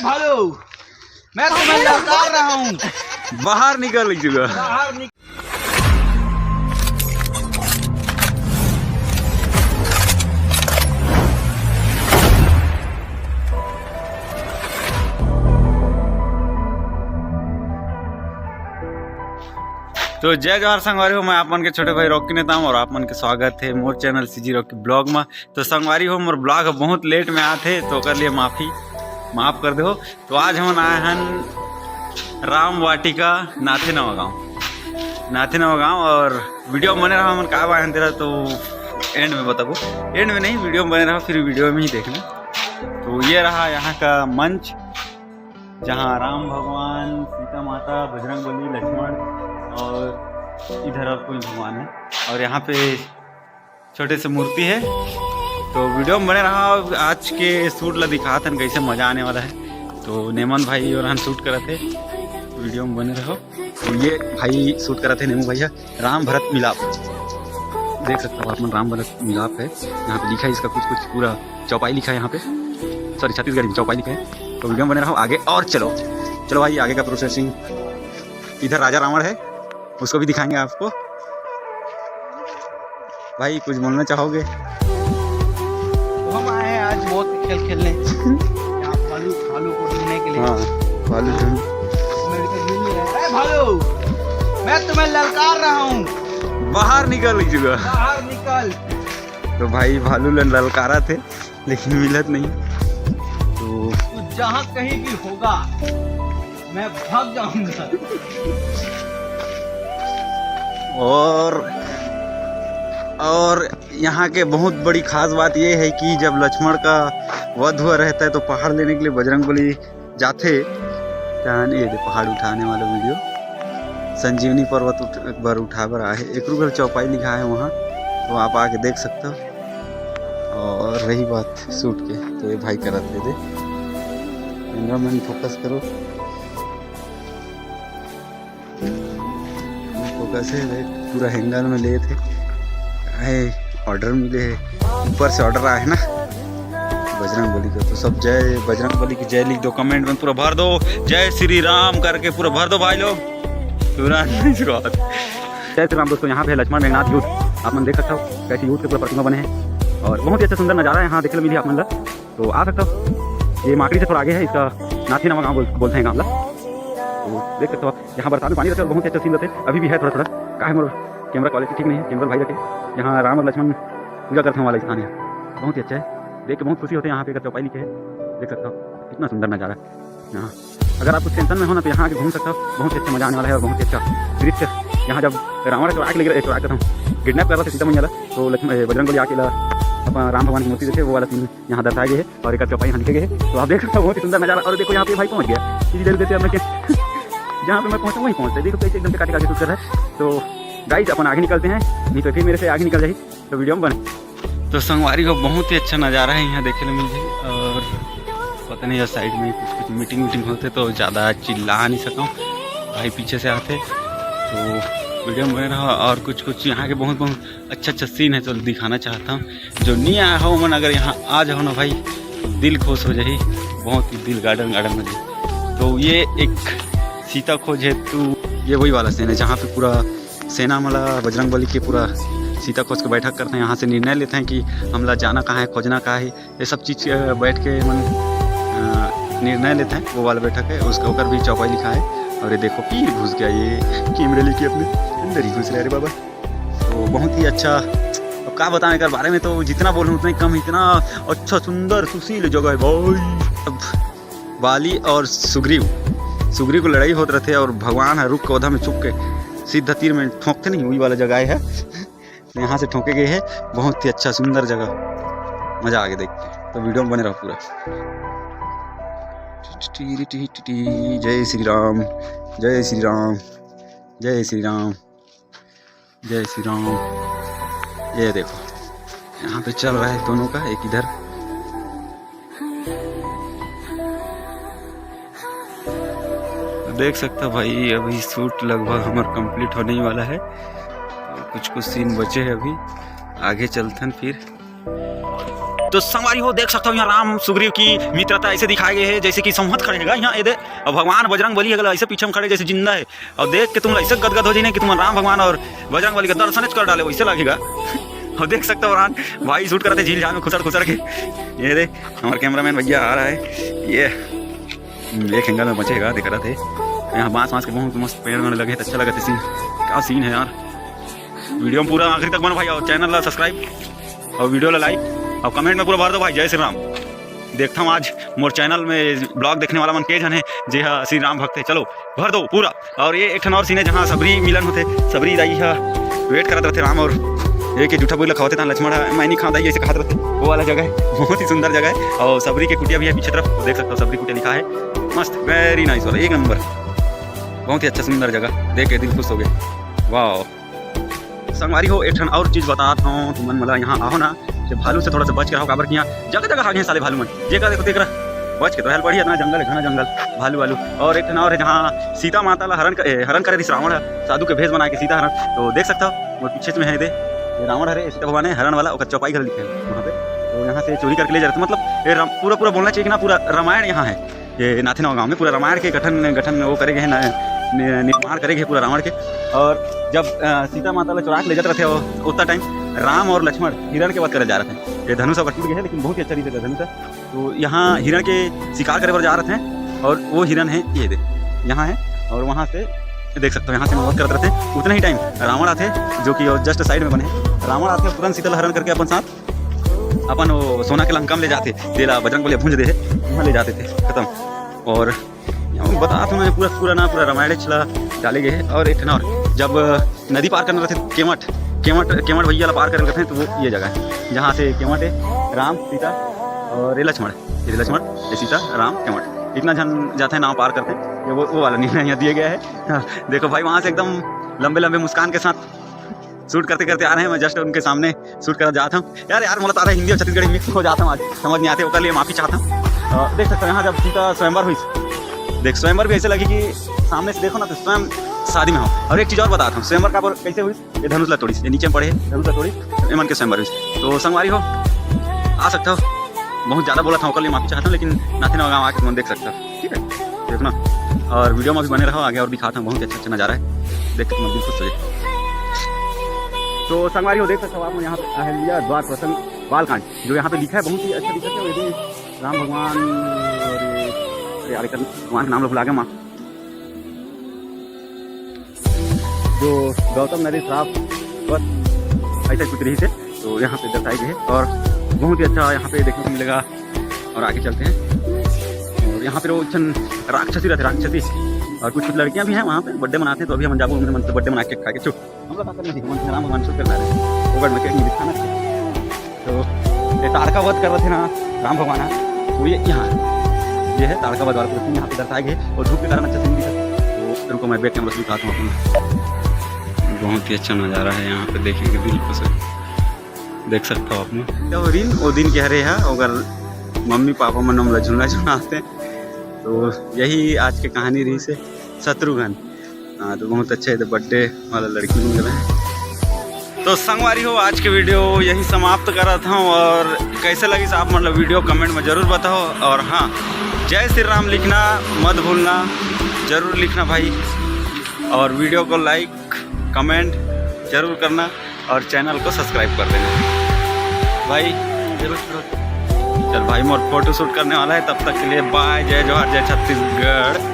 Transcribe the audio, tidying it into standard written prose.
भालू, मैं तुम्हें ललकार रहा हूँ। बाहर निकल चुका। तो जय जवाहर संगवारी हो, मैं आप मन के छोटे भाई रॉकी नेता हूँ और आप मन के स्वागत है मोर चैनल सीजी रॉकी ब्लॉग में। तो संगवारी हो, मोर ब्लॉग बहुत लेट में आते तो कर लिए माफ़ कर दो। तो आज हम आए हैं राम वाटिका नाथे नवा गाँव और वीडियो बने रहा मन का आए तेरा तो एंड में बताबो, एंड में नहीं वीडियो में बने रहा, फिर वीडियो में ही देखना। तो ये रहा यहाँ का मंच जहाँ राम भगवान, सीता माता, बजरंगबली, लक्ष्मण और इधर और कोई भगवान है और यहाँ पे छोटे से मूर्ति है। तो वीडियो में बने रहा। आज के शूट ला दिखा था कैसे मज़ा आने वाला है। तो नेमन भाई और हम शूट कर रहे थे, वीडियो में बने रहो। तो ये भाई शूट कर रहे थे नेमू भैया, राम भरत मिलाप देख सकते हो आप मन, राम भरत मिलाप है। यहाँ पे लिखा है इसका कुछ पूरा चौपाई लिखा है यहाँ पे, सॉरी छत्तीसगढ़ी में चौपाई लिखा है। तो वीडियो में बने रहो आगे और चलो भाई आगे का प्रोसेसिंग। इधर राजा रावण है, उसको भी दिखाएंगे आपको। भाई कुछ बोलना चाहोगे? हम आए हैं आज बहुत खेल खेलने यहाँ भालू को ढूंढने के लिए। हाँ, भालू ढूंढ। भालू, मैं तुम्हें ललकार रहा हूँ। बाहर निकल चुका। बाहर निकल। तो भाई भालू ललकारा थे लेकिन मिलत नहीं। तो जहाँ कहीं भी होगा मैं भाग जाऊंगा। और यहाँ के बहुत बड़ी खास बात ये है कि जब लक्ष्मण का वध हुआ रहता है तो पहाड़ लेने के लिए बजरंगबली जाते। ये पहाड़ उठाने वाला वीडियो संजीवनी पर्वत एक बार उठाकर आए, एक रूपये चौपाई लिखा है वहाँ, तो आप आके देख सकते हो। और रही बात शूट के, तो ये भाई कर रहे थे, कैमरामैन फोकस करो, फोकस है। पूरा हैंगर में ले थे, ऑर्डर मिले है, ऊपर से ऑर्डर आया है ना बजरंगबली का। तो सब जय बजरंगबली की जय लिख दो, कमेंट में पूरा भर दो, जय श्री राम करके पूरा भर दो भाई लोग। जय श्री राम। दोस्तों यहाँ पे लक्ष्मण मेघनाथ युद्ध आप मन देख सकते हो, कैसे युद्ध के पूरा प्रतिमा बने हैं और बहुत ही अच्छा सुंदर नज़ारा है यहाँ देखने मिली आप मन ला। तो आ सकते हो, ये माकड़ी से थोड़ा आगे है, इसका नाथी नवा गाँव बोलते हैं गाँव ला। तो देख सकते हो आप, यहाँ बरसात में पानी रहता है और बहुत ही अच्छा सीन रहते हैं। अभी भी है थोड़ा का है, मोर कैमरा क्वालिटी ठीक नहीं है, कैमरा भाई रखे। यहाँ राम और लक्ष्मण पूजा करते हैं वाला स्थान है, बहुत ही अच्छा है, देख के बहुत खुशी होते हैं। यहाँ पे चौपाई लिखे है, देख सकते हो कितना सुंदर नज़ारा है यहाँ। अगर आप कुछ टेंशन में हो ना तो यहाँ आके घूम सकते हो, बहुत ही अच्छा मजा आने वाला है और बहुत ही अच्छा दृश्य। यहाँ जब रावण चौराहा करता हूँ, किडनैप कर रहा था सीता मैया, तो लक्ष्मण बजरंगबली आके अपना राम भगवान की मूर्ति देखे, वो वाला सीन यहाँ दर्शाए गए है और एक चौपाई यहाँ लिखे गए हैं। तो आप देख सकते हो बहुत ही सुंदर नज़ारा। और देखो यहाँ पे भाई पहुँच गया इसी देर देते जहाँ पे मैं पहुँचा वहीं पहुँचते, देखो कैसे एकदम से काटे शूट कर रहा है। तो गाइस अपन आगे निकलते हैं, नहीं तो फिर मेरे से आगे निकल जाएगी, तो वीडियो में बने। तो संगवारी को बहुत ही अच्छा नज़ारा है यहाँ देखने मिल जाए। और पता नहीं साइड में कुछ मीटिंग होते तो ज़्यादा चिल्ला नहीं सकूँ, भाई पीछे से आते तो वीडियो में बने रहा। और कुछ यहाँ के बहुत अच्छा सीन है तो दिखाना चाहता हूँ। जो नहीं आया हो मन, अगर यहाँ आ जाओ ना भाई, दिल खुश हो जाए, बहुत ही दिल गार्डन में जाए। तो ये एक सीता खोज है, तो ये वही वाला सीन है जहाँ पे पूरा सेना वाला बजरंगबली के पूरा सीता खोज के बैठक करते हैं। यहाँ से निर्णय लेते हैं कि हमला जाना कहाँ है, खोजना कहाँ है, ये सब चीज़ बैठ के निर्णय लेते हैं। वो वाला बैठक है, उसके ऊपर भी चौपाई लिखा है। और ये देखो पीर घुस गया, ये कैमरे लेके अपने अंदर ही घुस रहे बाबा। तो बहुत ही अच्छा, अब क्या बताएं कर बारे में, तो जितना बोलूँ उतना ही कम। इतना अच्छा सुंदर सुशील जगह है भाई। अब बाली और सुग्रीव को लड़ाई होते रहते और भगवान है रुक के औधा में चुप के सीधा तीर में ठोंकते नहीं, वही वाला जगह है। यहाँ से ठोके गए हैं, बहुत ही अच्छा सुंदर जगह, मज़ा आ गया देख के। तो वीडियो में बने रहो पूरा। जय श्री राम, जय श्री राम, जय श्री राम, जय श्री राम। ये देखो यहाँ पे चल रहा है दोनों का, एक इधर। देख सकते हो भाई, अभी शूट लगभग हमारा कंप्लीट होने ही वाला है। कुछ सीन बचे हैं अभी, आगे चलते हैं फिर। तो संगवारी हो देख सकते हो यहाँ राम सुग्रीव की मित्रता ऐसे दिखाए गए हैं जैसे कि संहत खड़े है यहाँ ये दे। और भगवान बजरंग बली अगर ऐसे पीछे में खड़े जैसे जिंदा है और देख के तुम ऐसे गदगद हो जाए कि तुम राम भगवान और बजरंग बली का दर्शन कर डाले वैसे लगेगा। और देख सकते हो रान भाई शूट करते झील झाल में खुसर खुसर के। ये देख हमारे कैमरामैन भैया आ रहा है, ये एक एंगल में बचेगा दिख रहा थे। यहाँ बांस के बहुत मस्त पेड़ में लगे अच्छा लगा सीन। क्या सीन है यार, वीडियो में पूरा आखिरी तक बनो भाई और चैनल ला सब्सक्राइब और वीडियो ला लाइक और कमेंट में पूरा भर दो भाई जय श्री राम। देखता हूँ आज मोर चैनल में ब्लॉग देखने वाला मन के जन है जी हाँ श्री राम भक्त है, चलो भर दो पूरा। और ये एक और सीन है जहाँ सबरी मिलन होते, सबरी दाई वेट करते रहते राम और एक जूठा बोला खाते था लक्ष्मण मैं नहीं खाता ऐसे खाते रहते, वो वाला जगह है बहुत ही सुंदर जगह है। और सबरी के कुटिया भी है पीछे तरफ देख सकते हो, सबरी कुटिया लिखा है मस्त वेरी नाइस वाला एक नंबर, बहुत ही अच्छा सुंदर जगह देख के दिल खुश हो गए। वाह संगवारी हो एक और चीज़ बताता हूँ तुम मतलब यहाँ आओ ना कि भालू से थोड़ा सा बच के रहो, काबर कि यहाँ जगह जगह आ गए साले भालू मन जेका देखो देख रहा बच के तो हेल बढ़िया इतना जंगल है घना जंगल भालू वालू। और एक और है जहाँ सीता माता ला हरण करे थी रावण साधु के भेष बना के सीता हरण, तो देख सकता हो वो पीछे में है दे रावण हरे सीता भगवान है हरण वाला और चौपाई घर लिखे हैं वहाँ पे, तो यहाँ से चोरी करके ले जा रहे थे। मतलब ये पूरा बोलना चाहिए कि ना पूरा रामायण यहाँ है ये नाथेनवा गाँव में, पूरा रामायण के गठन वो करेंगे है निर्माण करेंगे पूरा रावण के। और जब सीता माता ला चुरा के ले जाते रहे थे उतना टाइम राम और लक्ष्मण हिरण के वध करे जा रहे थे। ये धनुष टूट गया है लेकिन बहुत ही अच्छा रीते धनुष है, तो यहाँ हिरण के शिकार करे पर जा रहे थे और वो हिरण है ये दे यहाँ है। और वहाँ से देख सकते हो यहाँ से वध करते थे उतना ही टाइम रावण आते जो कि जस्ट साइड में बने रावण आते तुरंत सीता हरण करके अपन साथ अपन वो सोना के लंका में ले जाते देला बजरंग बली भूंज दे वहाँ ले जाते थे खत्म। और बता तो मैं पूरा रामायण चला डाले गए हैं। और एक और जब नदी पार करने रहे थे केवट भैया पार करने रहे थे तो वो ये जगह है जहाँ से केवट है राम सीता और ये लक्ष्मण ये सीता राम केवट इतना जन जाते हैं नाव पार करते हैं, ये वो वाला निर्णय यहाँ दिया गया है। देखो भाई वहाँ से एकदम लंबे मुस्कान के साथ शूट करते आ रहे हैं, मैं जस्ट उनके सामने शूट कर जाता हूँ। यार मतलब आ रहा है हिंदी और छत्तीसगढ़ी मिक्स हो जाता हूँ आज समझ नहीं आते, उसके लिए माफ़ी चाहता हूँ। देख सकते हो यहाँ जब सीता स्वयंवर हुई देख स्वयंवर भी ऐसे लगी कि सामने से देखो ना तो स्वयं शादी में हो। और एक चीज़ और बताता हूँ स्वयंवर का कैसे हुई, ये धनुष ला तोड़ी ये नीचे में पड़े धनुष ला तोड़ी ये मन के स्वयंवर हुई। तो संगवारी हो आ सकता हो, बहुत ज़्यादा बोला था उसके लिए माफ़ी चाहता हूँ लेकिन नाथेनवा गाँव आके तुम देख सकता हो ठीक है देखना। और वीडियो में भी बने रहो आगे और दिखाता हूँ, बहुत अच्छा नज़ारा है देख के तुम दिल खुश हो जाए। तो संगवारी हो देख सकते हो आप यहाँ पे अहिल्या द्वार प्रसन्न बालकांड जो यहाँ पे लिखा है बहुत ही अच्छा लिखा है। यदि राम भगवान और भगवान का नाम लोग भुला गया माँ जो गौतम नदी श्राप बस ऐसा कुछ रही थे तो यहाँ पे दर्शाई गई है और बहुत ही अच्छा यहाँ पे देखने को मिलेगा। और आगे चलते हैं और यहाँ पे वो राक्षसी रहते राक्षसी और कुछ लड़कियाँ भी हैं वहाँ पे बर्थडे मनाते हैं, तो अभी हम जाबो मन से बर्थडे मना के खा के चुप हम लोग करना थी मन राम भगवान शूट करना रहे ओवर में कहीं दिखाना थे। तो ये तारका वध कर रहे थे ना राम भगवान तो ये यहाँ ये है तारका वध वाला यहाँ पे दर्शाए गए और धूप के कारण अच्छा सीन दिखा। तो उनको मैं बैक कैमरा से दिखाता हूँ अपना, बहुत ही अच्छा नज़ारा है यहाँ पे देखेंगे दिल खुश देख सकते हो आपने। तो वो दिन कह रहे हैं अगर मम्मी पापा मन हम झुना झुनाते तो यही आज की कहानी रही से शत्रुघ्न। हाँ तो बहुत अच्छे तो बर्थडे वाला लड़की मिल रहे हैं। तो संगवारी हो आज के वीडियो यही समाप्त कर रहा था और कैसे लगी आप मतलब वीडियो कमेंट में ज़रूर बताओ। और हाँ जय श्री राम लिखना मत भूलना, ज़रूर लिखना भाई। और वीडियो को लाइक कमेंट ज़रूर करना और चैनल को सब्सक्राइब कर देना भाई जरूर। चल भाई मोर फोटो शूट करने वाला है, तब तक के लिए बाय, जय जोहार, जय छत्तीसगढ़।